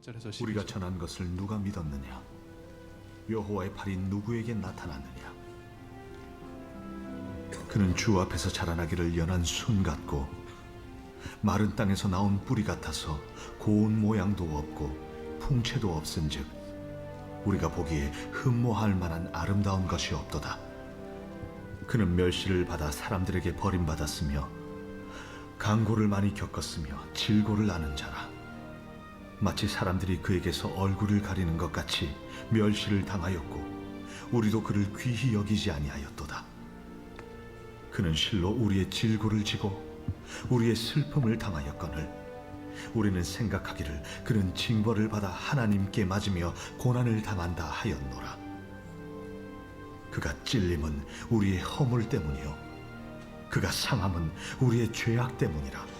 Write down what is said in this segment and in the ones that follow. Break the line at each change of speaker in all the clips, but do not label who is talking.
10절에서 12절.
우리가 전한 것을 누가 믿었느냐? 여호와의 팔이 누구에게 나타났느냐? 그는 주 앞에서 자라나기를 연한 순 같고 마른 땅에서 나온 뿌리 같아서 고운 모양도 없고 풍채도 없은즉 우리가 보기에 흠모할 만한 아름다운 것이 없도다. 그는 멸시를 받아 사람들에게 버림받았으며 강고를 많이 겪었으며 질고를 아는 자라. 마치 사람들이 그에게서 얼굴을 가리는 것 같이 멸시를 당하였고 우리도 그를 귀히 여기지 아니하였도다. 그는 실로 우리의 질고를 지고 우리의 슬픔을 당하였거늘 우리는 생각하기를 그는 징벌을 받아 하나님께 맞으며 고난을 당한다 하였노라. 그가 찔림은 우리의 허물 때문이요 그가 상함은 우리의 죄악 때문이라.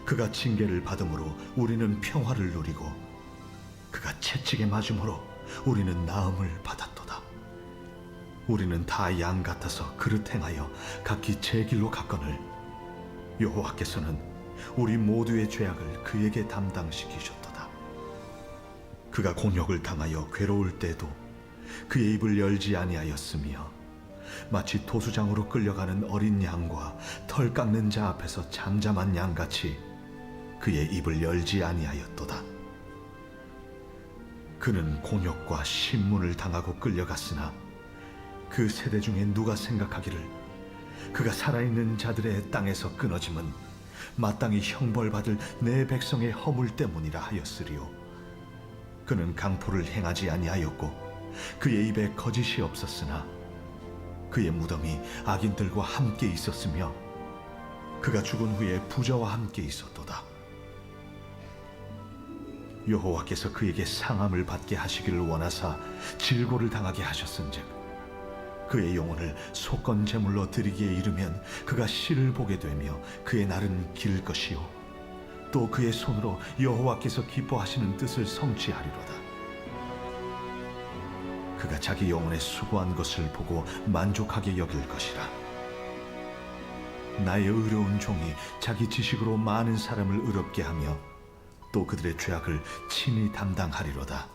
그가 징계를 받음으로 우리는 평화를 누리고 그가 채찍에 맞음으로 우리는 나음을 받았도다. 우리는 다 양 같아서 그릇 행하여 각기 제 길로 갔거늘 여호와께서는 우리 모두의 죄악을 그에게 담당시키셨도다. 그가 곤욕을 당하여 괴로울 때도 그의 입을 열지 아니하였으며 마치 도수장으로 끌려가는 어린 양과 털 깎는 자 앞에서 잠잠한 양같이 그의 입을 열지 아니하였도다. 그는 곤욕과 신문을 당하고 끌려갔으나 그 세대 중에 누가 생각하기를 그가 살아있는 자들의 땅에서 끊어짐은 마땅히 형벌받을 내 백성의 허물 때문이라 하였으리요. 그는 강포를 행하지 아니하였고 그의 입에 거짓이 없었으나 그의 무덤이 악인들과 함께 있었으며 그가 죽은 후에 부자와 함께 있었도다. 여호와께서 그에게 상함을 받게 하시기를 원하사 질고를 당하게 하셨은즉 그의 영혼을 속건 제물로 드리기에 이르면 그가 씨를 보게 되며 그의 날은 길 것이요 또 그의 손으로 여호와께서 기뻐하시는 뜻을 성취하리로다. 그가 자기 영혼의 수고한 것을 보고 만족하게 여길 것이라. 나의 의로운 종이 자기 지식으로 많은 사람을 의롭게 하며 또 그들의 죄악을 친히 담당하리로다.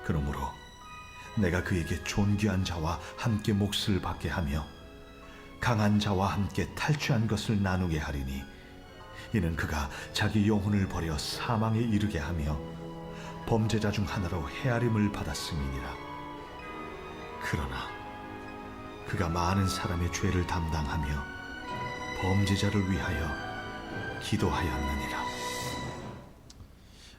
그러므로 내가 그에게 존귀한 자와 함께 몫을 받게 하며 강한 자와 함께 탈취한 것을 나누게 하리니 이는 그가 자기 영혼을 버려 사망에 이르게 하며 범죄자 중 하나로 헤아림을 받았음이니라. 그러나 그가 많은 사람의 죄를 담당하며 범죄자를 위하여 기도하였느니라.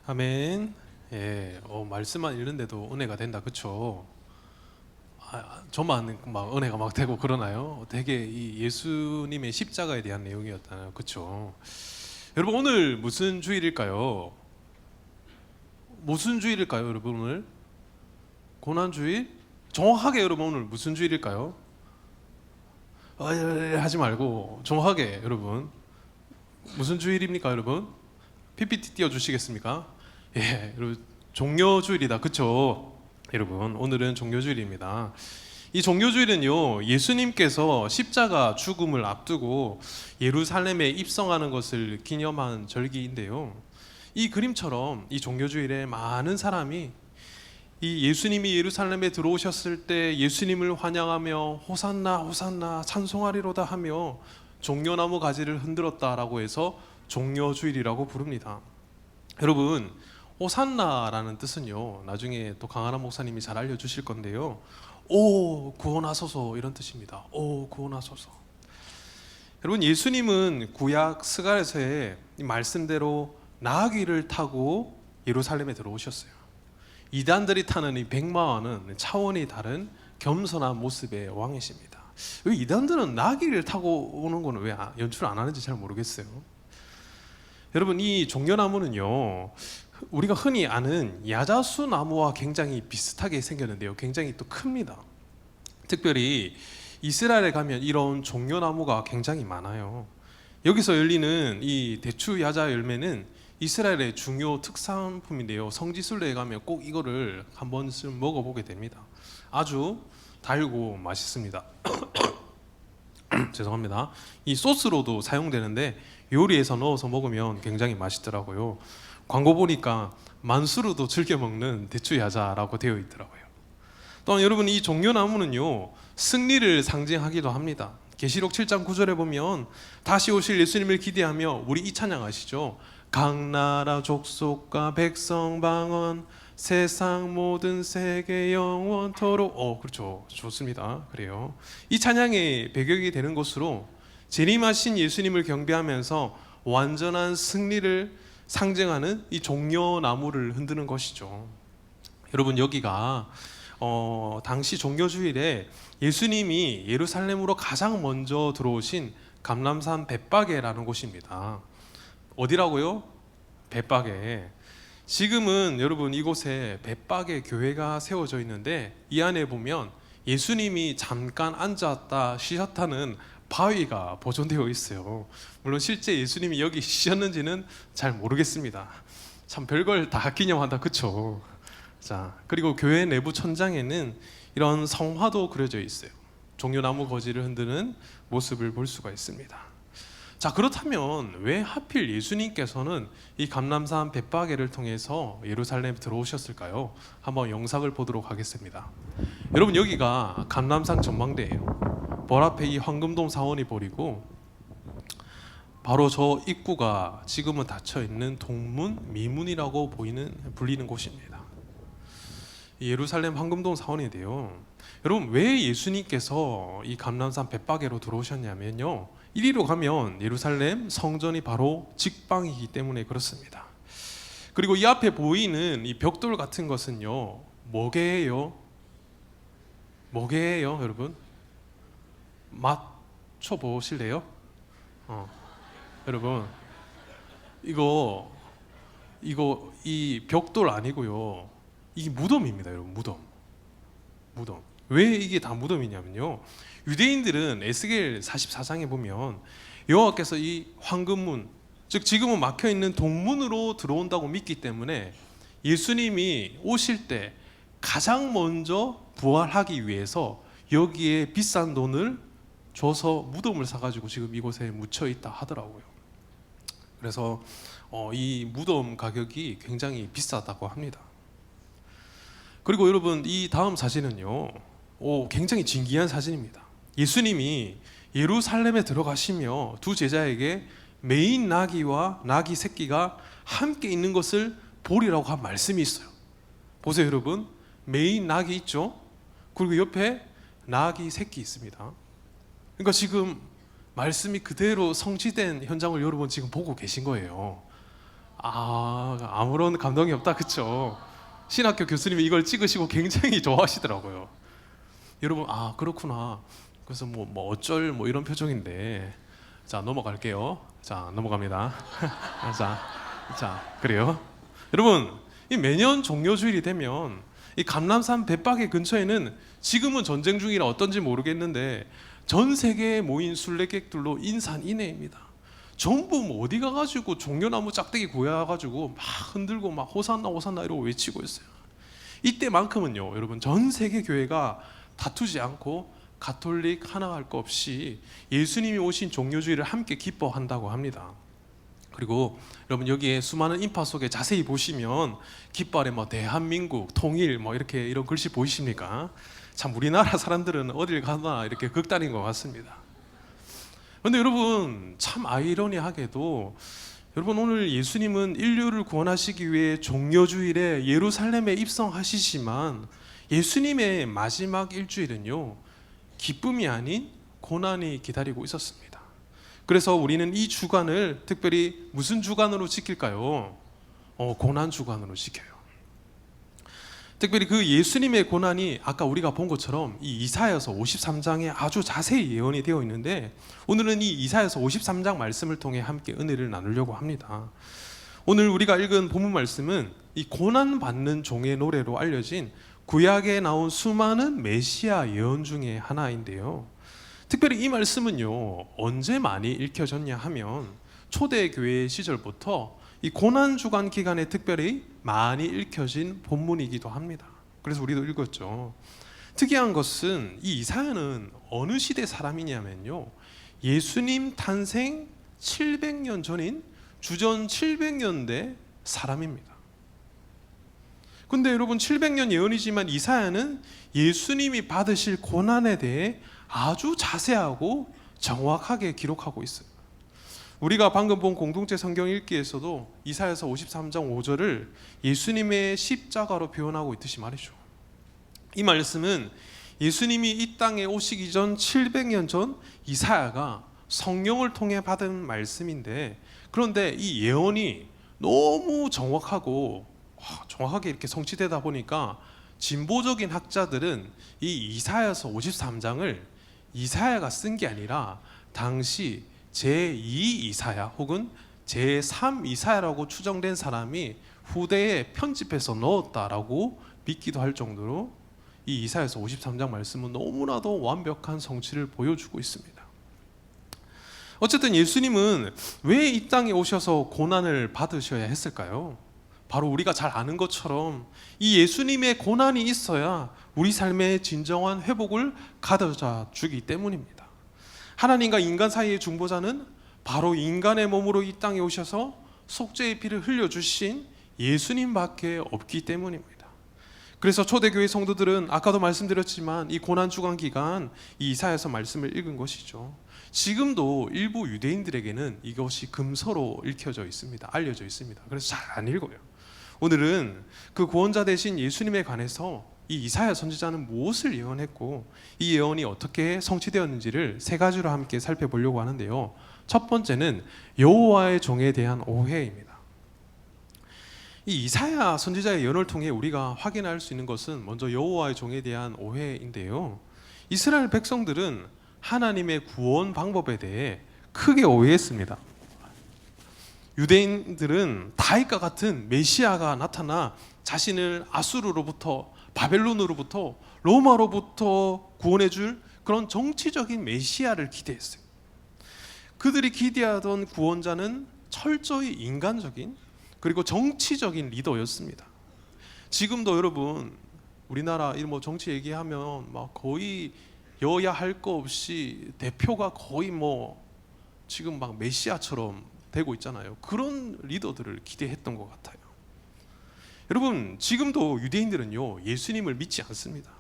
아멘. 예, 말씀만 읽는데도 은혜가 된다, 그렇죠? 저만 막 은혜가 막 되고 그러나요? 되게 이 예수님의 십자가에 대한 내용이었잖아요, 그렇죠? 여러분 오늘 무슨 주일일까요? 무슨 주일일까요, 여러분 오늘? 고난주일? 정확하게 여러분 오늘 무슨 주일일까요? 하지 말고 정확하게 여러분 무슨 주일입니까, 여러분? PPT 띄워주시겠습니까? 예, 여러분 종려주일이다, 그쵸? 여러분 오늘은 종려주일입니다. 이 종려주일은요 예수님께서 십자가 죽음을 앞두고 예루살렘에 입성하는 것을 기념한 절기인데요, 이 그림처럼 이 종려주일에 많은 사람이 이 예수님이 예루살렘에 들어오셨을 때 예수님을 환영하며 호산나 호산나 찬송하리로다 하며 종려나무 가지를 흔들었다라고 해서 종려주일이라고 부릅니다. 여러분 호산나라는 뜻은요 나중에 또 강한한 목사님이 잘 알려주실 건데요, 오 구원하소서 이런 뜻입니다. 오 구원하소서. 여러분 예수님은 구약 스가랴서의 말씀대로 나귀를 타고 예루살렘에 들어오셨어요. 이단들이 타는 이 백마와는 차원이 다른 겸손한 모습의 왕이십니다. 왜 이단들은 나귀를 타고 오는 거는 왜 연출 안 하는지 잘 모르겠어요. 여러분 이 종려나무는요 우리가 흔히 아는 야자수 나무와 굉장히 비슷하게 생겼는데요, 굉장히 또 큽니다. 특별히 이스라엘에 가면 이런 종려나무가 굉장히 많아요. 여기서 열리는 이 대추 야자 열매는 이스라엘의 중요 특산품인데요, 성지순례에 가면 꼭 이거를 한 번씩 먹어보게 됩니다. 아주 달고 맛있습니다. 죄송합니다. 이 소스로도 사용되는데 요리에서 넣어서 먹으면 굉장히 맛있더라고요. 광고 보니까 만수르도 즐겨 먹는 대추야자라고 되어 있더라고요. 또한 여러분, 이 종려나무는요 승리를 상징하기도 합니다. 계시록 7장 9절에 보면 다시 오실 예수님을 기대하며 우리 이 찬양 아시죠? 각 나라 족속과 백성 방언 세상 모든 세계 영원토록. 그렇죠, 좋습니다. 그래요. 이 찬양의 배경이 되는 것으로 재림하신 예수님을 경배하면서 완전한 승리를 상징하는 이 종려나무를 흔드는 것이죠. 여러분, 여기가 당시 종려주일에 예수님이 예루살렘으로 가장 먼저 들어오신 감람산 벳바게라는 곳입니다. 어디라고요? 벳바게. 지금은 여러분 이곳에 벳바게 교회가 세워져 있는데 이 안에 보면 예수님이 잠깐 앉았다 쉬셨다는 바위가 보존되어 있어요. 물론 실제 예수님이 여기 쉬셨는지는 잘 모르겠습니다. 참 별걸 다 기념한다, 그쵸? 자, 그리고 교회 내부 천장에는 이런 성화도 그려져 있어요. 종려나무 거지를 흔드는 모습을 볼 수가 있습니다. 자, 그렇다면 왜 하필 예수님께서는 이 감람산 벳바게를 통해서 예루살렘에 들어오셨을까요? 한번 영상을 보도록 하겠습니다. 여러분, 여기가 감람산 전망대예요. 벌 앞에 이 황금동 사원이 보이고 바로 저 입구가 지금은 닫혀 있는 동문, 미문이라고 불리는 곳입니다. 예루살렘 황금동 사원인데요. 여러분, 왜 예수님께서 이 감람산 벳바게로 들어오셨냐면요, 이리로 가면 예루살렘 성전이 바로 직방이기 때문에 그렇습니다. 그리고 이 앞에 보이는 이 벽돌 같은 것은요, 뭐게예요? 뭐게예요, 여러분? 맞춰 보실래요? 여러분, 이거 이 벽돌 아니고요, 이게 무덤입니다, 여러분. 무덤. 왜 이게 다 무덤이냐면요, 유대인들은 에스겔 44장에 보면 여호와께서 이 황금문, 즉 지금은 막혀 있는 동문으로 들어온다고 믿기 때문에 예수님이 오실 때 가장 먼저 부활하기 위해서 여기에 비싼 돈을 줘서 무덤을 사가지고 지금 이곳에 묻혀 있다 하더라고요. 그래서 이 무덤 가격이 굉장히 비싸다고 합니다. 그리고 여러분, 이 다음 사진은요, 굉장히 진기한 사진입니다. 예수님이 예루살렘에 들어가시며 두 제자에게 메인 나귀와 나귀 새끼가 함께 있는 것을 보리라고 한 말씀이 있어요. 보세요, 여러분. 메인 나귀 있죠? 그리고 옆에 나귀 새끼 있습니다. 그러니까 지금 말씀이 그대로 성취된 현장을 여러분 지금 보고 계신 거예요. 아무런 감동이 없다, 그쵸? 신학교 교수님이 이걸 찍으시고 굉장히 좋아하시더라고요. 여러분, 그렇구나. 그래서 뭐 어쩔 이런 표정인데, 자, 넘어갈게요. 자, 넘어갑니다. 자, 그래요. 여러분, 이 매년 종려주일이 되면 이 감람산 벳바게 근처에는 지금은 전쟁 중이라 어떤지 모르겠는데 전 세계에 모인 순례객들로 인산인해입니다. 전부 어디 가가지고 종려나무 짝대기 구해가지고 막 흔들고 막 호산나 호산나 이러고 외치고 있어요. 이때만큼은요, 여러분, 전 세계 교회가 다투지 않고 가톨릭 하나 할 거 없이 예수님이 오신 종려주일을 함께 기뻐한다고 합니다. 그리고 여러분, 여기에 수많은 인파 속에 자세히 보시면 깃발에 대한민국 통일 이렇게 이런 글씨 보이십니까? 참 우리나라 사람들은 어딜 가나 이렇게 극단인 것 같습니다. 그런데 여러분, 참 아이러니하게도 여러분, 오늘 예수님은 인류를 구원하시기 위해 종려주일에 예루살렘에 입성하시지만 예수님의 마지막 일주일은요, 기쁨이 아닌 고난이 기다리고 있었습니다. 그래서 우리는 이 주간을 특별히 무슨 주간으로 지킬까요? 고난 주간으로 지켜요. 특별히 그 예수님의 고난이 아까 우리가 본 것처럼 이 이사야서 53장에 아주 자세히 예언이 되어 있는데 오늘은 이 이사야서 53장 말씀을 통해 함께 은혜를 나누려고 합니다. 오늘 우리가 읽은 본문 말씀은 이 고난받는 종의 노래로 알려진 구약에 나온 수많은 메시아 예언 중에 하나인데요. 특별히 이 말씀은요, 언제 많이 읽혀졌냐 하면 초대교회 시절부터 이 고난주간 기간에 특별히 많이 읽혀진 본문이기도 합니다. 그래서 우리도 읽었죠. 특이한 것은 이 이사야는 어느 시대 사람이냐면요, 예수님 탄생 700년 전인 주전 700년대 사람입니다. 근데 여러분 700년 예언이지만 이사야는 예수님이 받으실 고난에 대해 아주 자세하고 정확하게 기록하고 있어요. 우리가 방금 본 공동체 성경 읽기에서도 이사야서 53장 5절을 예수님의 십자가로 표현하고 있듯이 말이죠. 이 말씀은 예수님이 이 땅에 오시기 전 700년 전 이사야가 성령을 통해 받은 말씀인데, 그런데 이 예언이 너무 정확하게 이렇게 성취되다 보니까 진보적인 학자들은 이 이사야서 53장을 이사야가 쓴 게 아니라 당시 제2 이사야 혹은 제3 이사야라고 추정된 사람이 후대에 편집해서 넣었다라고 믿기도 할 정도로 이 이사야서 53장 말씀은 너무나도 완벽한 성취를 보여주고 있습니다. 어쨌든 예수님은 왜 이 땅에 오셔서 고난을 받으셔야 했을까요? 바로 우리가 잘 아는 것처럼 이 예수님의 고난이 있어야 우리 삶의 진정한 회복을 가져다 주기 때문입니다. 하나님과 인간 사이의 중보자는 바로 인간의 몸으로 이 땅에 오셔서 속죄의 피를 흘려주신 예수님밖에 없기 때문입니다. 그래서 초대교회 성도들은 아까도 말씀드렸지만 이 고난 주간 기간 이 이사야서 말씀을 읽은 것이죠. 지금도 일부 유대인들에게는 이것이 금서로 읽혀져 있습니다. 알려져 있습니다. 그래서 잘 안 읽어요. 오늘은 그 구원자 되신 예수님에 관해서 이 이사야 선지자는 무엇을 예언했고 이 예언이 어떻게 성취되었는지를 세 가지로 함께 살펴보려고 하는데요. 첫 번째는 여호와의 종에 대한 오해입니다. 이 이사야 선지자의 예언을 통해 우리가 확인할 수 있는 것은 먼저 여호와의 종에 대한 오해인데요. 이스라엘 백성들은 하나님의 구원 방법에 대해 크게 오해했습니다. 유대인들은 다윗과 같은 메시아가 나타나 자신을 아수르로부터, 바벨론으로부터, 로마로부터 구원해 줄 그런 정치적인 메시아를 기대했어요. 그들이 기대하던 구원자는 철저히 인간적인 그리고 정치적인 리더였습니다. 지금도 여러분 우리나라 뭐 정치 얘기하면 막 거의 여야 할 거 없이 대표가 거의 뭐 지금 막 메시아처럼 되고 있잖아요. 그런 리더들을 기대했던 것 같아요. 여러분 지금도 유대인들은요 예수님을 믿지 않습니다.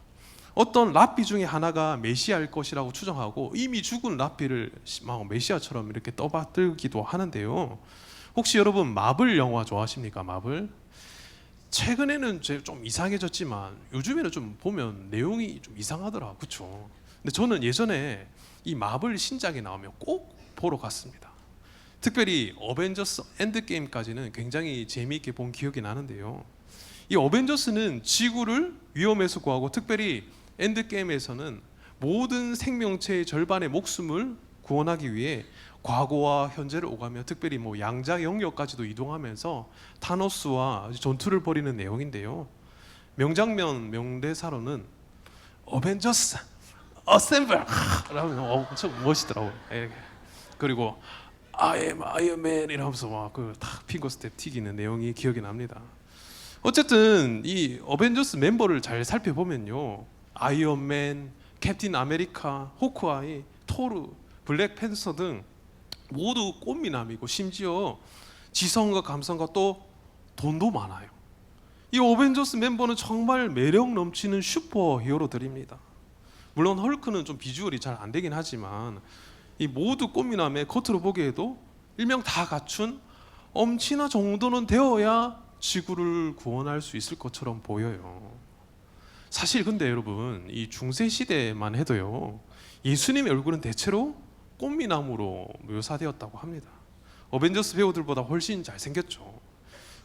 어떤 랍비 중에 하나가 메시아일 것이라고 추정하고 이미 죽은 랍비를 막 메시아처럼 이렇게 떠받들기도 하는데요. 혹시 여러분 마블 영화 좋아하십니까? 마블? 최근에는 좀 이상해졌지만 요즘에는 좀 보면 내용이 좀 이상하더라, 그렇죠? 근데 저는 예전에 이 마블 신작이 나오면 꼭 보러 갔습니다. 특별히 어벤져스 엔드게임까지는 굉장히 재미있게 본 기억이 나는데요. 이 어벤져스는 지구를 위험에서 구하고 특별히 엔드게임에서는 모든 생명체의 절반의 목숨을 구원하기 위해 과거와 현재를 오가며 특별히 뭐 양자 영역까지도 이동하면서 타노스와 전투를 벌이는 내용인데요. 명장면 명대사로는 어벤져스 어셈블 라면 엄청 멋있더라고요. 그리고 I am Iron Man 이러면서 막 그 딱 핑거 스텝 튀기는 내용이 기억이 납니다. 어쨌든 이 어벤져스 멤버를 잘 살펴보면요, 아이언맨, 캡틴 아메리카, 호크아이, 토르, 블랙팬서 등 모두 꽃미남이고 심지어 지성과 감성과 또 돈도 많아요. 이 어벤져스 멤버는 정말 매력 넘치는 슈퍼 히어로들입니다. 물론 헐크는 좀 비주얼이 잘 안 되긴 하지만 이 모두 꽃미남의 겉으로 보기에도 일명 다 갖춘 엄친아 정도는 되어야 지구를 구원할 수 있을 것처럼 보여요. 사실 근데 여러분 이 중세 시대만 해도요 예수님의 얼굴은 대체로 꽃미남으로 묘사되었다고 합니다. 어벤져스 배우들보다 훨씬 잘생겼죠.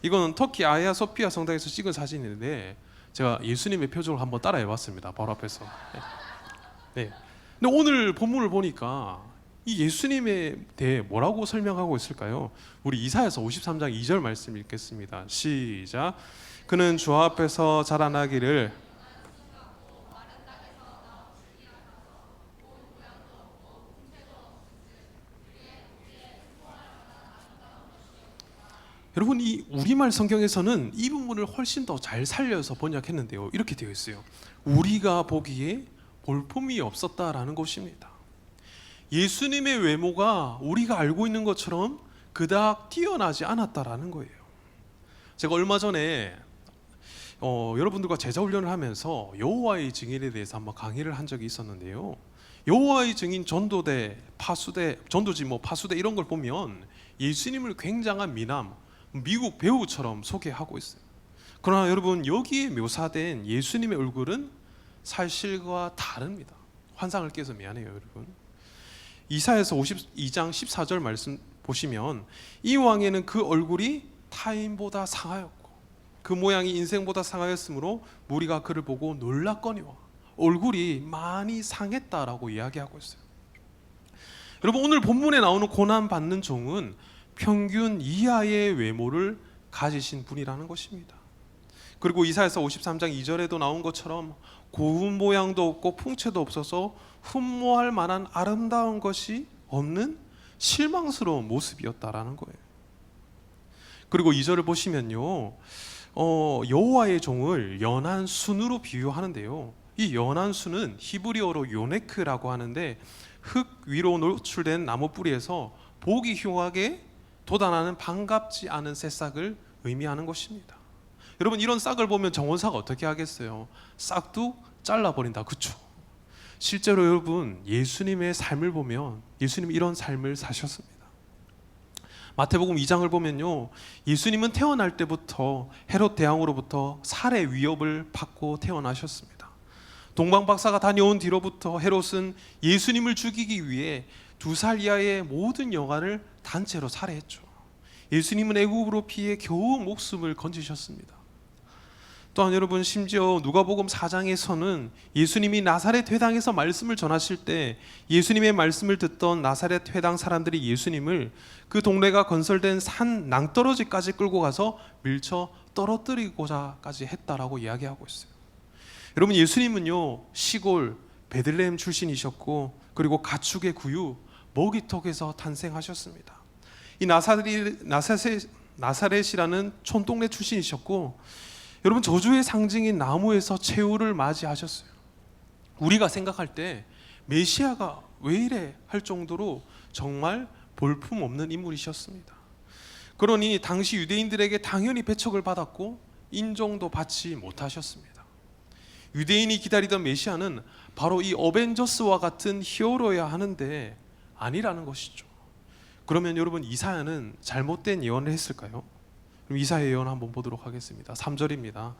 이거는 터키 아야 소피아 성당에서 찍은 사진인데 제가 예수님의 표정을 한번 따라해봤습니다. 바로 앞에서. 네. 근데 오늘 본문을 보니까 이 예수님에 대해 뭐라고 설명하고 있을까요? 우리 이사야서 53장 2절 말씀 읽겠습니다. 시작. 그는 주 앞에서 자라나기를 여러분 이 우리말 성경에서는 이 부분을 훨씬 더 잘 살려서 번역했는데요. 이렇게 되어 있어요. 우리가 보기에 볼품이 없었다라는 것입니다. 예수님의 외모가 우리가 알고 있는 것처럼 그닥 뛰어나지 않았다라는 거예요. 제가 얼마 전에 여러분들과 제자 훈련을 하면서 여호와의 증인에 대해서 한번 강의를 한 적이 있었는데요. 여호와의 증인 전도대, 파수대, 전도지 파수대 이런 걸 보면 예수님을 굉장한 미남, 미국 배우처럼 소개하고 있어요. 그러나 여러분, 여기에 묘사된 예수님의 얼굴은 사실과 다릅니다. 환상을 깨서 미안해요, 여러분. 이사야서 52장 14절 말씀 보시면 이 왕에는 그 얼굴이 타인보다 상하였고 그 모양이 인생보다 상하였으므로 무리가 그를 보고 놀랐거니와 얼굴이 많이 상했다라고 이야기하고 있어요. 여러분, 오늘 본문에 나오는 고난받는 종은 평균 이하의 외모를 가지신 분이라는 것입니다. 그리고 이사야서 53장 2절에도 나온 것처럼 고운 모양도 없고 풍채도 없어서 흠모할 만한 아름다운 것이 없는 실망스러운 모습이었다라는 거예요. 그리고 2절을 보시면요, 여호와의 종을 연한 순으로 비유하는데요, 이 연한 순은 히브리어로 요네크라고 하는데 흙 위로 노출된 나무 뿌리에서 보기 흉하게 돋아나는 반갑지 않은 새싹을 의미하는 것입니다. 여러분, 이런 싹을 보면 정원사가 어떻게 하겠어요? 싹도 잘라버린다, 그쵸? 실제로 여러분, 예수님의 삶을 보면 예수님이 이런 삶을 사셨습니다. 마태복음 2장을 보면요, 예수님은 태어날 때부터 헤롯 대왕으로부터 살해 위협을 받고 태어나셨습니다. 동방 박사가 다녀온 뒤로부터 헤롯은 예수님을 죽이기 위해 2살 이하의 모든 여아를 단체로 살해했죠. 예수님은 애굽으로 피해 겨우 목숨을 건지셨습니다. 또한 여러분, 심지어 누가복음 4장에서는 예수님이 나사렛 회당에서 말씀을 전하실 때 예수님의 말씀을 듣던 나사렛 회당 사람들이 예수님을 그 동네가 건설된 산 낭떠러지까지 끌고 가서 밀쳐 떨어뜨리고자까지 했다라고 이야기하고 있어요. 여러분, 예수님은요, 시골 베들레헴 출신이셨고 그리고 가축의 구유 먹이톡에서 탄생하셨습니다. 이 나사렛이라는 촌동네 출신이셨고, 여러분, 저주의 상징인 나무에서 최후를 맞이하셨어요. 우리가 생각할 때 메시아가 왜 이래 할 정도로 정말 볼품없는 인물이셨습니다. 그러니 당시 유대인들에게 당연히 배척을 받았고 인정도 받지 못하셨습니다. 유대인이 기다리던 메시아는 바로 이 어벤져스와 같은 히어로여야 하는데 아니라는 것이죠. 그러면 여러분, 이사야는 잘못된 예언을 했을까요? 그럼 이사야 예언 한번 보도록 하겠습니다. 3절입니다.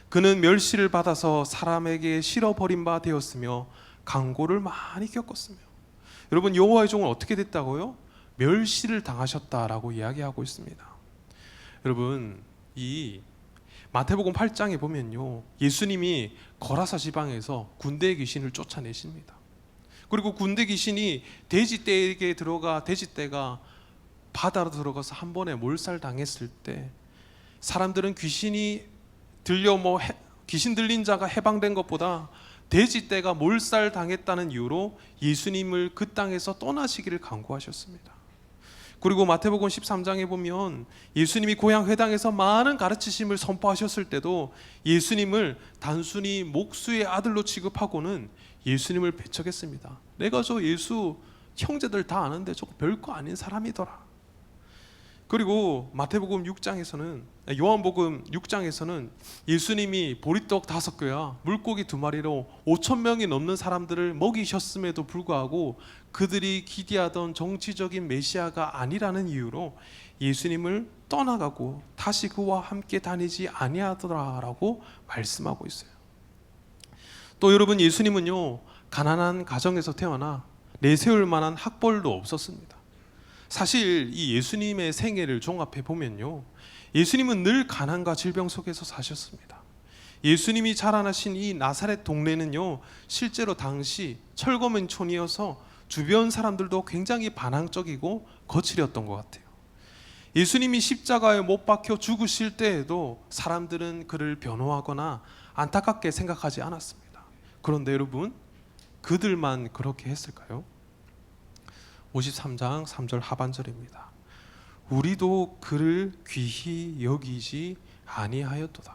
그는 멸시를 받아서 사람에게 실어버린 바 되었으며 강고를 많이 겪었으며. 여러분, 여호와의 종은 어떻게 됐다고요? 멸시를 당하셨다라고 이야기하고 있습니다. 여러분, 이 마태복음 8장에 보면요, 예수님이 거라사 지방에서 군대 귀신을 쫓아내십니다. 그리고 군대 귀신이 돼지떼에게 들어가 돼지떼가 바다로 들어가서 한 번에 몰살당했을 때 사람들은 귀신이 들려 귀신 들린 자가 해방된 것보다 돼지떼가 몰살당했다는 이유로 예수님을 그 땅에서 떠나시기를 간구하셨습니다. 그리고 마태복음 13장에 보면 예수님이 고향 회당에서 많은 가르치심을 선포하셨을 때도 예수님을 단순히 목수의 아들로 취급하고는 예수님을 배척했습니다. 내가 저 예수 형제들 다 아는데 저거 별거 아닌 사람이더라. 그리고 마태복음 6장에서는, 요한복음 6장에서는 예수님이 보리떡 5개와 물고기 2마리로 5,000명이 넘는 사람들을 먹이셨음에도 불구하고 그들이 기대하던 정치적인 메시아가 아니라는 이유로 예수님을 떠나가고 다시 그와 함께 다니지 아니하더라라고 말씀하고 있어요. 또 여러분, 예수님은요, 가난한 가정에서 태어나 내세울 만한 학벌도 없었습니다. 사실 이 예수님의 생애를 종합해 보면요, 예수님은 늘 가난과 질병 속에서 사셨습니다. 예수님이 자라나신 이 나사렛 동네는요, 실제로 당시 철거민촌이어서 주변 사람들도 굉장히 반항적이고 거칠었던 것 같아요. 예수님이 십자가에 못 박혀 죽으실 때에도 사람들은 그를 변호하거나 안타깝게 생각하지 않았습니다. 그런데 여러분, 그들만 그렇게 했을까요? 53장 3절 하반절입니다. 우리도 그를 귀히 여기지 아니하였도다.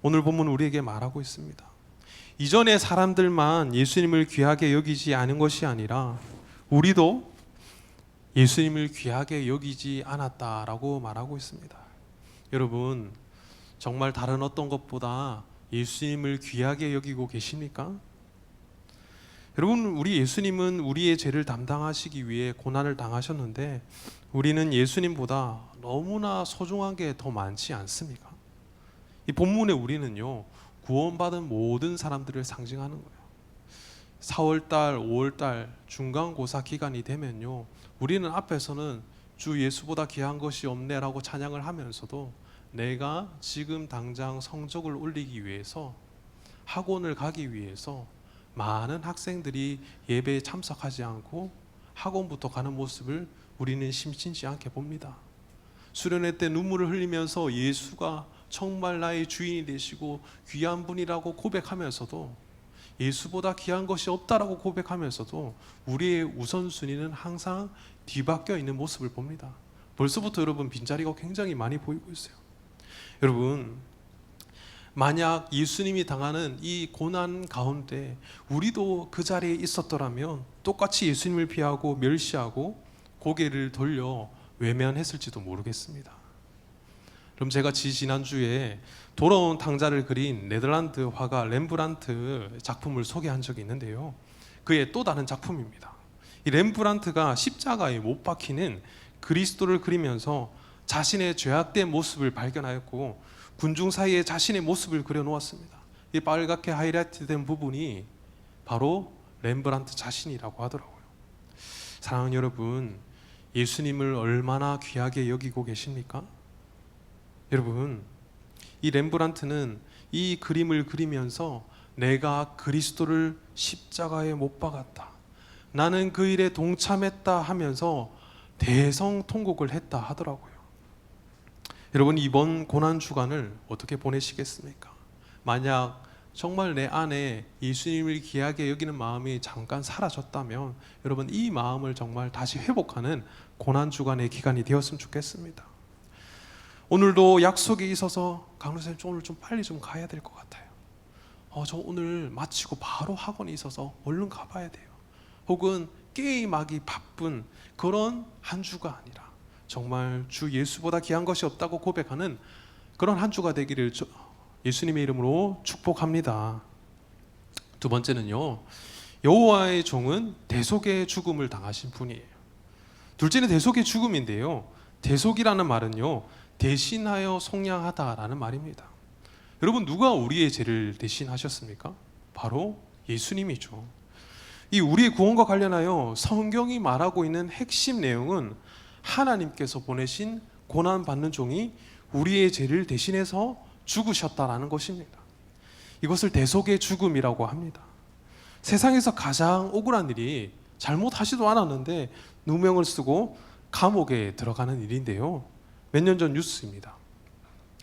오늘 본문 우리에게 말하고 있습니다. 이전의 사람들만 예수님을 귀하게 여기지 않은 것이 아니라 우리도 예수님을 귀하게 여기지 않았다라고 말하고 있습니다. 여러분, 정말 다른 어떤 것보다 예수님을 귀하게 여기고 계십니까? 여러분, 우리 예수님은 우리의 죄를 담당하시기 위해 고난을 당하셨는데 우리는 예수님보다 너무나 소중한 게 더 많지 않습니까? 이 본문의 우리는요, 구원받은 모든 사람들을 상징하는 거예요. 4월달, 5월달 중간고사 기간이 되면요, 우리는 앞에서는 주 예수보다 귀한 것이 없네라고 찬양을 하면서도 내가 지금 당장 성적을 올리기 위해서, 학원을 가기 위해서 많은 학생들이 예배에 참석하지 않고 학원부터 가는 모습을 우리는 심심치 않게 봅니다. 수련회 때 눈물을 흘리면서 예수가 정말 나의 주인이 되시고 귀한 분이라고 고백하면서도, 예수보다 귀한 것이 없다라고 고백하면서도 우리의 우선순위는 항상 뒤바뀌어 있는 모습을 봅니다. 벌써부터 여러분, 빈자리가 굉장히 많이 보이고 있어요. 여러분, 만약 예수님이 당하는 이 고난 가운데 우리도 그 자리에 있었더라면 똑같이 예수님을 피하고 멸시하고 고개를 돌려 외면했을지도 모르겠습니다. 그럼 제가 지난주에 돌아온 탕자를 그린 네덜란드 화가 렘브란트 작품을 소개한 적이 있는데요, 그의 또 다른 작품입니다. 이 렘브란트가 십자가에 못 박히는 그리스도를 그리면서 자신의 죄악된 모습을 발견하였고 군중 사이에 자신의 모습을 그려놓았습니다. 이 빨갛게 하이라이트된 부분이 바로 렘브란트 자신이라고 하더라고요. 사랑하는 여러분, 예수님을 얼마나 귀하게 여기고 계십니까? 여러분, 이 렘브란트는 이 그림을 그리면서 내가 그리스도를 십자가에 못 박았다, 나는 그 일에 동참했다 하면서 대성통곡을 했다 하더라고요. 여러분, 이번 고난주간을 어떻게 보내시겠습니까? 만약 정말 내 안에 예수님을 귀하게 여기는 마음이 잠깐 사라졌다면 여러분, 이 마음을 정말 다시 회복하는 고난주간의 기간이 되었으면 좋겠습니다. 오늘도 약속이 있어서 강로사님, 오늘 좀 빨리 좀 가야 될 것 같아요. 저 오늘 마치고 바로 학원이 있어서 얼른 가봐야 돼요. 혹은 게임하기 바쁜 그런 한 주가 아니라 정말 주 예수보다 귀한 것이 없다고 고백하는 그런 한 주가 되기를 예수님의 이름으로 축복합니다. 두 번째는요, 여호와의 종은 대속의 죽음을 당하신 분이에요. 둘째는 대속의 죽음인데요, 대속이라는 말은요, 대신하여 속량하다라는 말입니다. 여러분, 누가 우리의 죄를 대신하셨습니까? 바로 예수님이죠. 이 우리의 구원과 관련하여 성경이 말하고 있는 핵심 내용은 하나님께서 보내신 고난받는 종이 우리의 죄를 대신해서 죽으셨다라는 것입니다. 이것을 대속의 죽음이라고 합니다. 세상에서 가장 억울한 일이 잘못하지도 않았는데 누명을 쓰고 감옥에 들어가는 일인데요, 몇 년 전 뉴스입니다.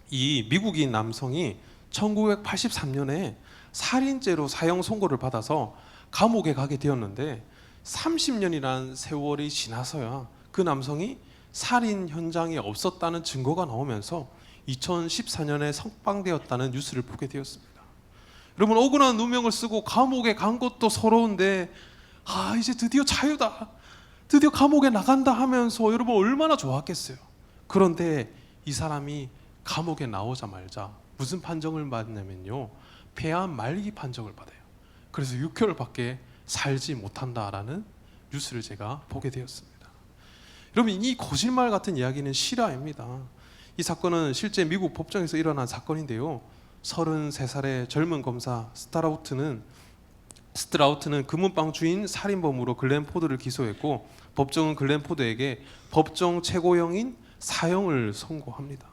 이 미국인 남성이 1983년에 살인죄로 사형 선고를 받아서 감옥에 가게 되었는데 30년이라는 세월이 지나서야 그 남성이 살인 현장에 없었다는 증거가 나오면서 2014년에 석방되었다는 뉴스를 보게 되었습니다. 여러분, 억울한 누명을 쓰고 감옥에 간 것도 서러운데 이제 드디어 자유다, 드디어 감옥에 나간다 하면서 여러분 얼마나 좋았겠어요. 그런데 이 사람이 감옥에 나오자마자 무슨 판정을 받냐면요, 폐암 말기 판정을 받아요. 그래서 6개월밖에 살지 못한다라는 뉴스를 제가 보게 되었습니다. 여러분, 이 거짓말 같은 이야기는 실화입니다. 이 사건은 실제 미국 법정에서 일어난 사건인데요, 33살의 젊은 검사 스트라우트는 금은방 주인 살인범으로 글렌 포드를 기소했고 법정은 글렌 포드에게 법정 최고형인 사형을 선고합니다.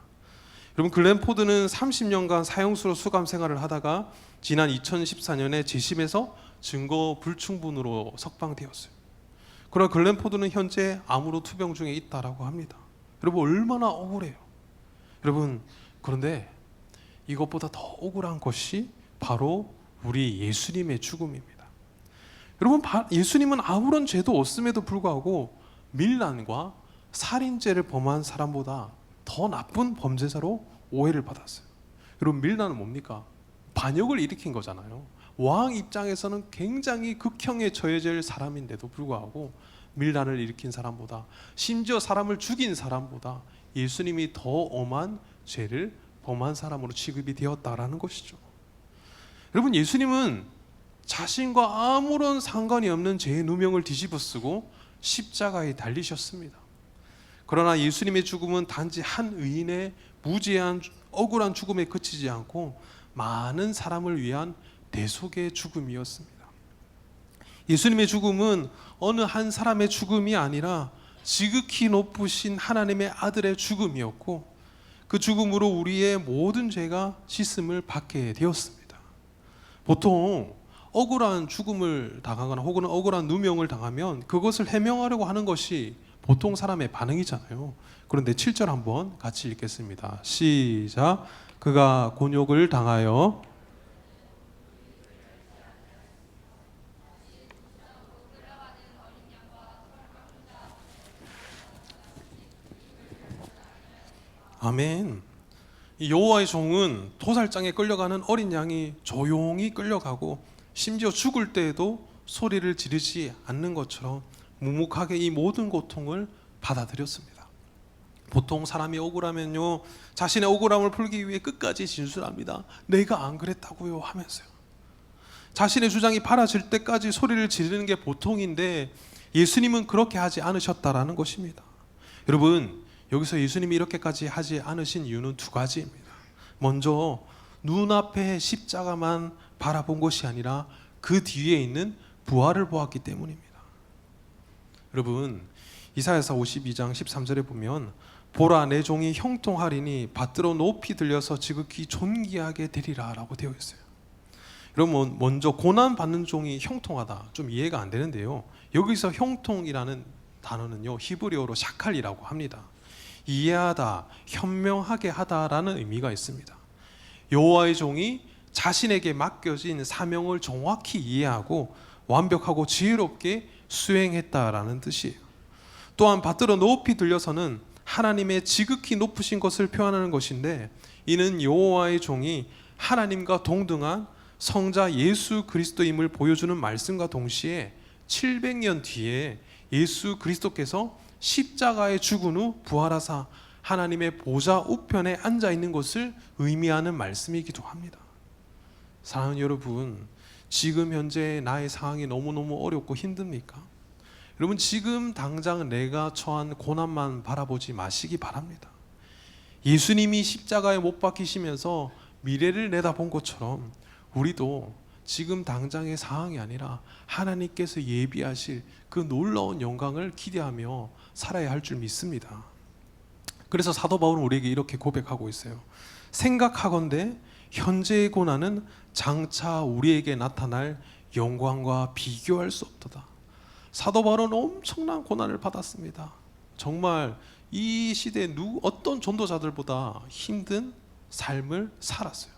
여러분, 글렌 포드는 30년간 사형수로 수감 생활을 하다가 지난 2014년에 재심해서 증거 불충분으로 석방되었어요. 그러나 글렌 포드는 현재 암으로 투병 중에 있다라고 합니다. 여러분, 얼마나 억울해요. 여러분, 그런데 이것보다 더 억울한 것이 바로 우리 예수님의 죽음입니다. 여러분, 예수님은 아무런 죄도 없음에도 불구하고 밀란과 살인죄를 범한 사람보다 더 나쁜 범죄자로 오해를 받았어요. 여러분, 밀란은 뭡니까? 반역을 일으킨 거잖아요. 왕 입장에서는 굉장히 극형에 처해질 사람인데도 불구하고 밀란을 일으킨 사람보다, 심지어 사람을 죽인 사람보다 예수님이 더 엄한 죄를 범한 사람으로 취급이 되었다라는 것이죠. 여러분, 예수님은 자신과 아무런 상관이 없는 죄의 누명을 뒤집어쓰고 십자가에 달리셨습니다. 그러나 예수님의 죽음은 단지 한 의인의 무지한 억울한 죽음에 그치지 않고 많은 사람을 위한 대속의 죽음이었습니다. 예수님의 죽음은 어느 한 사람의 죽음이 아니라 지극히 높으신 하나님의 아들의 죽음이었고, 그 죽음으로 우리의 모든 죄가 씻음을 받게 되었습니다. 보통 억울한 죽음을 당하거나 혹은 억울한 누명을 당하면 그것을 해명하려고 하는 것이 보통 사람의 반응이잖아요. 그런데 7절 한번 같이 읽겠습니다. 시작. 그가 곤욕을 당하여 아멘. 이 여호와의 종은 도살장에 끌려가는 어린 양이 조용히 끌려가고 심지어 죽을 때에도 소리를 지르지 않는 것처럼 묵묵하게 이 모든 고통을 받아들였습니다. 보통 사람이 억울하면요, 자신의 억울함을 풀기 위해 끝까지 진술합니다. 내가 안 그랬다고요 하면서요. 자신의 주장이 바라질 때까지 소리를 지르는 게 보통인데 예수님은 그렇게 하지 않으셨다라는 것입니다. 여러분, 여기서 예수님이 이렇게까지 하지 않으신 이유는 두 가지입니다. 먼저 눈앞에 십자가만 바라본 것이 아니라 그 뒤에 있는 부활을 보았기 때문입니다. 여러분, 이사야서 52장 13절에 보면 보라 내 종이 형통하리니 받들어 높이 들려서 지극히 존귀하게 되리라 라고 되어 있어요. 여러분, 먼저 고난받는 종이 형통하다, 좀 이해가 안 되는데요, 여기서 형통이라는 단어는요 히브리어로 샤칼이라고 합니다. 이해하다, 현명하게 하다라는 의미가 있습니다. 여호와의 종이 자신에게 맡겨진 사명을 정확히 이해하고 완벽하고 지혜롭게 수행했다라는 뜻이에요. 또한 받들어 높이 들려서는 하나님의 지극히 높으신 것을 표현하는 것인데, 이는 여호와의 종이 하나님과 동등한 성자 예수 그리스도임을 보여주는 말씀과 동시에 700년 뒤에 예수 그리스도께서 십자가에 죽은 후 부활하사 하나님의 보좌 우편에 앉아 있는 것을 의미하는 말씀이기도 합니다. 사랑하는 여러분, 지금 현재 나의 상황이 너무너무 어렵고 힘듭니까? 여러분, 지금 당장 내가 처한 고난만 바라보지 마시기 바랍니다. 예수님이 십자가에 못 박히시면서 미래를 내다본 것처럼 우리도 지금 당장의 상황이 아니라 하나님께서 예비하실 그 놀라운 영광을 기대하며 살아야 할 줄 믿습니다. 그래서 사도 바울은 우리에게 이렇게 고백하고 있어요. 생각하건대 현재의 고난은 장차 우리에게 나타날 영광과 비교할 수 없도다. 사도 바울은 엄청난 고난을 받았습니다. 정말 이 시대에 어떤 전도자들보다 힘든 삶을 살았어요.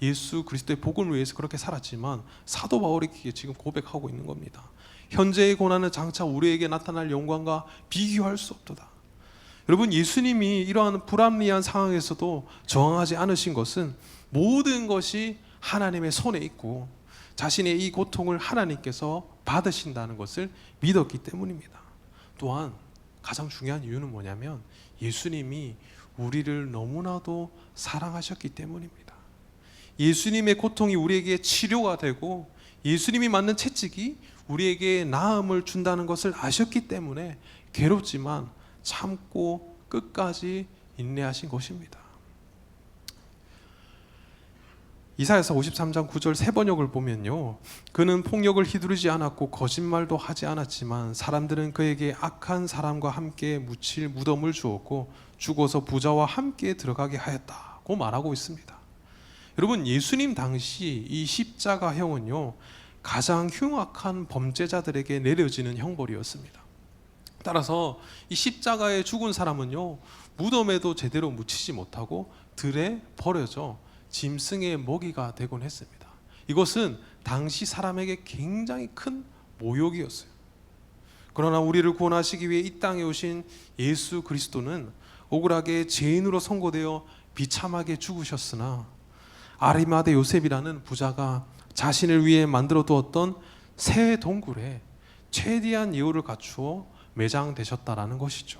예수 그리스도의 복음을 위해서 그렇게 살았지만 사도 바울이 지금 고백하고 있는 겁니다. 현재의 고난은 장차 우리에게 나타날 영광과 비교할 수 없도다. 여러분, 예수님이 이러한 불합리한 상황에서도 저항하지 않으신 것은 모든 것이 하나님의 손에 있고 자신의 이 고통을 하나님께서 받으신다는 것을 믿었기 때문입니다. 또한 가장 중요한 이유는 뭐냐면 예수님이 우리를 너무나도 사랑하셨기 때문입니다. 예수님의 고통이 우리에게 치료가 되고 예수님이 맞는 채찍이 우리에게 나음을 준다는 것을 아셨기 때문에 괴롭지만 참고 끝까지 인내하신 것입니다. 이사야서 53장 9절 세 번역을 보면요, 그는 폭력을 휘두르지 않았고 거짓말도 하지 않았지만 사람들은 그에게 악한 사람과 함께 묻힐 무덤을 주었고 죽어서 부자와 함께 들어가게 하였다고 말하고 있습니다. 여러분, 예수님 당시 이 십자가형은요 가장 흉악한 범죄자들에게 내려지는 형벌이었습니다. 따라서 이 십자가에 죽은 사람은요 무덤에도 제대로 묻히지 못하고 들에 버려져 짐승의 먹이가 되곤 했습니다. 이것은 당시 사람에게 굉장히 큰 모욕이었어요. 그러나 우리를 구원하시기 위해 이 땅에 오신 예수 그리스도는 억울하게 죄인으로 선고되어 비참하게 죽으셨으나 아리마대 요셉이라는 부자가 자신을 위해 만들어 두었던 새 동굴에 최대한 예우를 갖추어 매장되셨다라는 것이죠.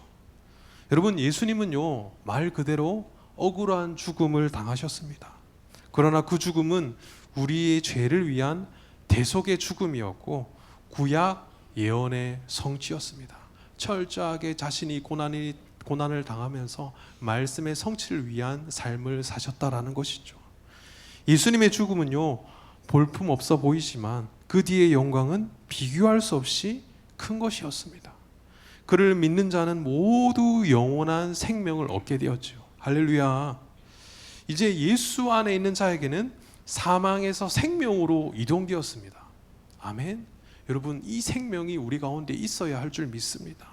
여러분, 예수님은요 말 그대로 억울한 죽음을 당하셨습니다. 그러나 그 죽음은 우리의 죄를 위한 대속의 죽음이었고 구약 예언의 성취였습니다. 철저하게 자신이 고난을 당하면서 말씀의 성취를 위한 삶을 사셨다라는 것이죠. 예수님의 죽음은요, 볼품 없어 보이지만 그 뒤의 영광은 비교할 수 없이 큰 것이었습니다. 그를 믿는 자는 모두 영원한 생명을 얻게 되었죠. 할렐루야. 이제 예수 안에 있는 자에게는 사망에서 생명으로 이동되었습니다. 아멘. 여러분, 이 생명이 우리 가운데 있어야 할 줄 믿습니다.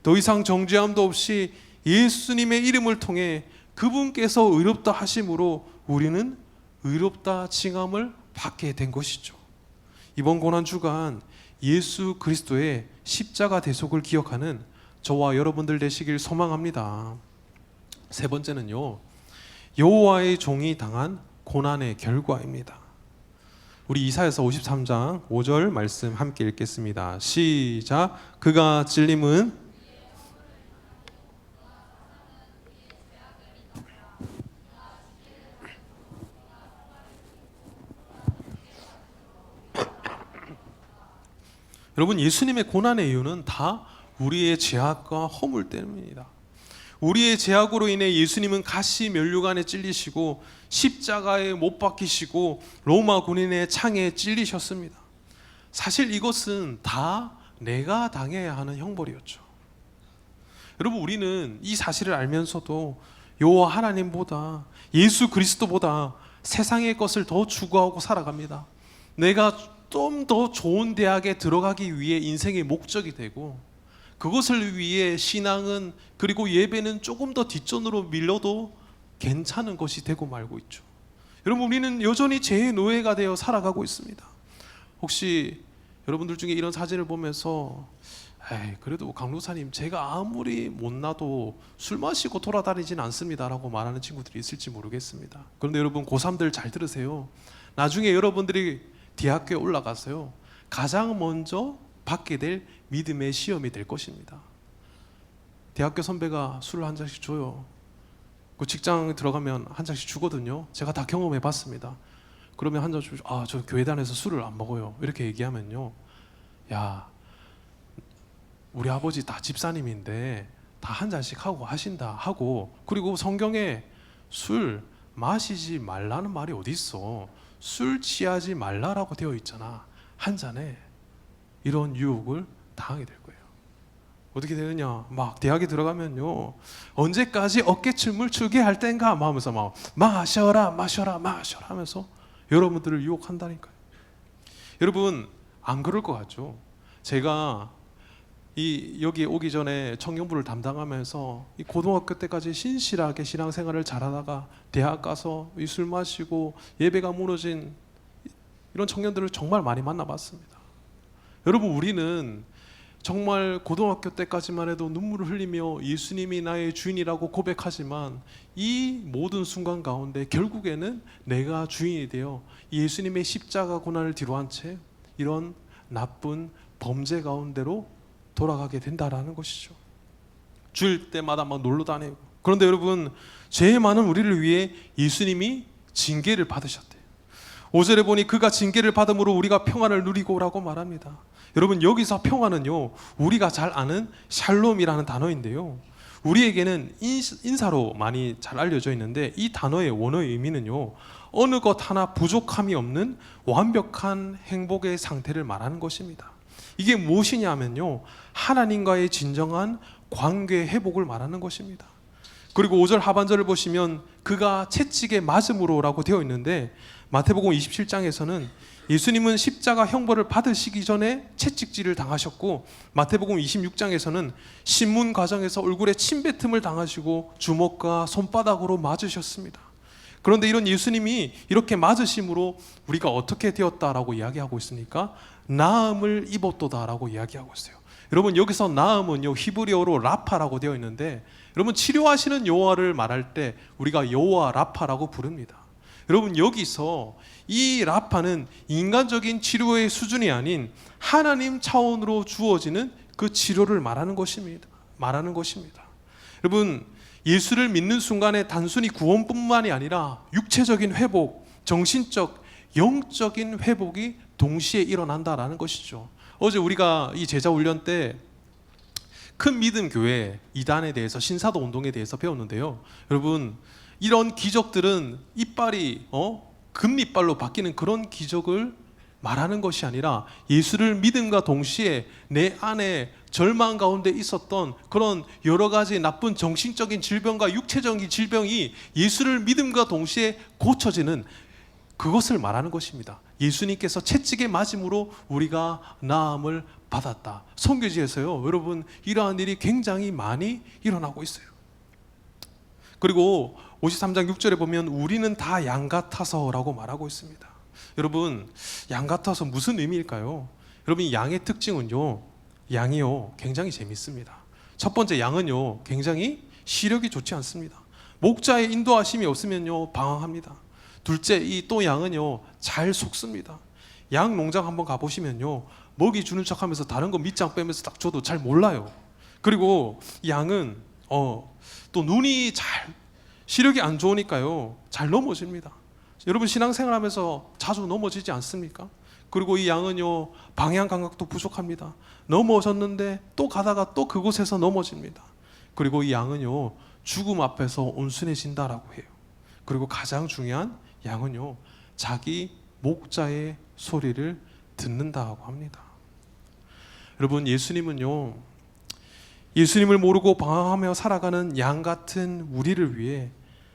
더 이상 정죄함도 없이 예수님의 이름을 통해 그분께서 의롭다 하심으로 우리는 의롭다 칭함을 받게 된 것이죠. 이번 고난 주간 예수 그리스도의 십자가 대속을 기억하는 저와 여러분들 되시길 소망합니다. 세 번째는요, 여호와의 종이 당한 고난의 결과입니다. 우리 이사야서 53장 5절 말씀 함께 읽겠습니다. 시작. 그가 찔림은 여러분, 예수님의 고난의 이유는 다 우리의 죄악과 허물 때문입니다. 우리의 죄악으로 인해 예수님은 가시 면류관에 찔리시고 십자가에 못 박히시고 로마 군인의 창에 찔리셨습니다. 사실 이것은 다 내가 당해야 하는 형벌이었죠. 여러분, 우리는 이 사실을 알면서도 여호와 하나님보다, 예수 그리스도보다 세상의 것을 더 추구하고 살아갑니다. 내가 좀 더 좋은 대학에 들어가기 위해 인생의 목적이 되고, 그것을 위해 신앙은, 그리고 예배는 조금 더 뒷전으로 밀려도 괜찮은 것이 되고 말고 있죠. 여러분, 우리는 여전히 죄의 노예가 되어 살아가고 있습니다. 혹시 여러분들 중에 이런 사진을 보면서 그래도 강로사님, 제가 아무리 못나도 술 마시고 돌아다니진 않습니다 라고 말하는 친구들이 있을지 모르겠습니다. 그런데 여러분, 고3들 잘 들으세요. 나중에 여러분들이 대학교에 올라가서요, 가장 먼저 받게 될 믿음의 시험이 될 것입니다. 대학교 선배가 술을 한 잔씩 줘요. 그 직장에 들어가면 한 잔씩 주거든요. 제가 다 경험해 봤습니다. 그러면 한 잔 주고, 저 교회 다녀서 술을 안 먹어요, 이렇게 얘기하면요, 야, 우리 아버지 다 집사님인데 다 한 잔씩 하고 하신다 하고, 그리고 성경에 술 마시지 말라는 말이 어디 있어? 술 취하지 말라라고 되어 있잖아. 한 잔에 이런 유혹을 당하게 될 거예요. 어떻게 되느냐? 막 대학에 들어가면요, 언제까지 어깨춤을 추게 할 땐가 하면서 막 마셔라 마셔라 마셔라 하면서 여러분들을 유혹한다니까요. 여러분, 안 그럴 것 같죠? 제가 여기 오기 전에 청년부를 담당하면서 이 고등학교 때까지 신실하게 신앙생활을 잘하다가 대학 가서 이 술 마시고 예배가 무너진 이런 청년들을 정말 많이 만나봤습니다. 여러분, 우리는 정말 고등학교 때까지만 해도 눈물을 흘리며 예수님이 나의 주인이라고 고백하지만 이 모든 순간 가운데 결국에는 내가 주인이 되어 예수님의 십자가 고난을 뒤로한 채 이런 나쁜 범죄 가운데로 돌아가게 된다라는 것이죠. 주일 때마다 막 놀러 다니고. 그런데 여러분, 죄 많은 우리를 위해 예수님이 징계를 받으셨대요. 5절에 보니 그가 징계를 받음으로 우리가 평안을 누리고라고 말합니다. 여러분, 여기서 평안은요, 우리가 잘 아는 샬롬이라는 단어인데요, 우리에게는 인사로 많이 잘 알려져 있는데, 이 단어의 원어의 의미는요, 어느 것 하나 부족함이 없는 완벽한 행복의 상태를 말하는 것입니다. 이게 무엇이냐면요, 하나님과의 진정한 관계 회복을 말하는 것입니다. 그리고 5절 하반절을 보시면 그가 채찍에 맞음으로라고 되어 있는데, 마태복음 27장에서는 예수님은 십자가 형벌을 받으시기 전에 채찍질을 당하셨고, 마태복음 26장에서는 신문 과정에서 얼굴에 침뱉음을 당하시고 주먹과 손바닥으로 맞으셨습니다. 그런데 이런 예수님이 이렇게 맞으심으로 우리가 어떻게 되었다라고 이야기하고 있습니까? 나음을 입었도다라고 이야기하고 있어요. 여러분, 여기서 나음은요, 히브리어로 라파라고 되어 있는데, 여러분, 치료하시는 여호와를 말할 때 우리가 여호와 라파라고 부릅니다. 여러분, 여기서 이 라파는 인간적인 치료의 수준이 아닌 하나님 차원으로 주어지는 그 치료를 말하는 것입니다. 여러분, 예수를 믿는 순간에 단순히 구원뿐만이 아니라 육체적인 회복, 정신적, 영적인 회복이 동시에 일어난다라는 것이죠. 어제 우리가 이 제자 훈련 때 큰 믿음 교회 이단에 대해서, 신사도 운동에 대해서 배웠는데요. 여러분, 이런 기적들은 이빨이 금이빨로 바뀌는 그런 기적을 말하는 것이 아니라 예수를 믿음과 동시에 내 안에 절망 가운데 있었던 그런 여러 가지 나쁜 정신적인 질병과 육체적인 질병이 예수를 믿음과 동시에 고쳐지는 그것을 말하는 것입니다. 예수님께서 채찍에 맞음으로 우리가 나음을 받았다. 선교지에서요, 여러분, 이러한 일이 굉장히 많이 일어나고 있어요. 그리고 53장 6절에 보면 우리는 다 양 같아서라고 말하고 있습니다. 여러분, 양 같아서 무슨 의미일까요? 여러분, 이 양의 특징은요, 양이요 굉장히 재밌습니다. 첫 번째, 양은요 굉장히 시력이 좋지 않습니다. 목자의 인도하심이 없으면요 방황합니다. 둘째, 이 또 양은요 잘 속습니다. 양 농장 한번 가보시면요, 먹이 주는 척하면서 다른 거 밑장 빼면서 딱 줘도 잘 몰라요. 그리고 양은 또 눈이 시력이 안 좋으니까요 잘 넘어집니다. 여러분, 신앙생활하면서 자주 넘어지지 않습니까? 그리고 이 양은요 방향 감각도 부족합니다. 넘어졌는데 또 가다가 또 그곳에서 넘어집니다. 그리고 이 양은요 죽음 앞에서 온순해진다라고 해요. 그리고 가장 중요한, 양은요 자기 목자의 소리를 듣는다고 합니다. 여러분, 예수님은요, 예수님을 모르고 방황하며 살아가는 양 같은 우리를 위해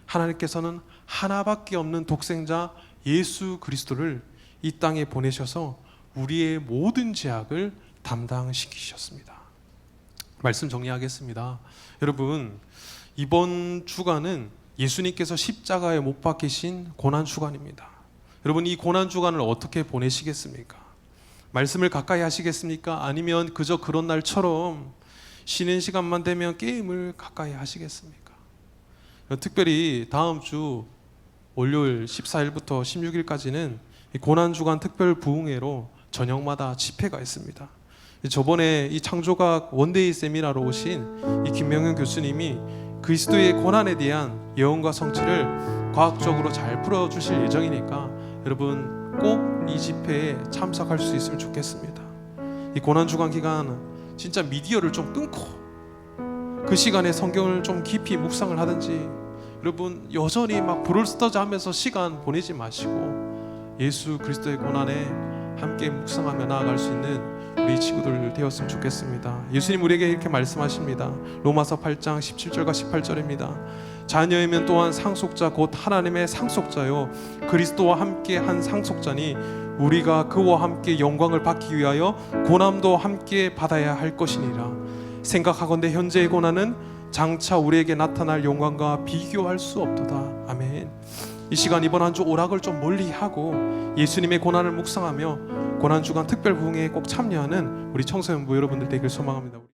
하나님께서는 하나밖에 없는 독생자 예수 그리스도를 이 땅에 보내셔서 우리의 모든 죄악을 담당시키셨습니다. 말씀 정리하겠습니다. 여러분, 이번 주간은 예수님께서 십자가에 못 박히신 고난주간입니다. 여러분, 이 고난주간을 어떻게 보내시겠습니까? 말씀을 가까이 하시겠습니까? 아니면 그저 그런 날처럼 쉬는 시간만 되면 게임을 가까이 하시겠습니까? 특별히 다음 주 월요일 14일부터 16일까지는 고난주간 특별 부흥회로 저녁마다 집회가 있습니다. 저번에 이 창조각 원데이 세미나로 오신 이 김명현 교수님이 그리스도의 고난에 대한 예언과 성취를 과학적으로 잘 풀어주실 예정이니까 여러분 꼭 이 집회에 참석할 수 있으면 좋겠습니다. 이 고난주간 기간 진짜 미디어를 좀 끊고 그 시간에 성경을 좀 깊이 묵상을 하든지, 여러분 여전히 막 브롤스터즈 하면서 시간 보내지 마시고 예수 그리스도의 고난에 함께 묵상하며 나아갈 수 있는 우리 친구들 되었으면 좋겠습니다. 예수님 우리에게 이렇게 말씀하십니다. 로마서 8장 17절과 18절입니다. 자녀이면 또한 상속자 곧 하나님의 상속자요 그리스도와 함께 한 상속자니 우리가 그와 함께 영광을 받기 위하여 고난도 함께 받아야 할 것이니라. 생각하건대 현재의 고난은 장차 우리에게 나타날 영광과 비교할 수 없도다. 아멘. 이 시간 이번 한 주 오락을 좀 멀리하고 예수님의 고난을 묵상하며 고난주간 특별 부흥회에 꼭 참여하는 우리 청소년부 여러분들 되길 소망합니다.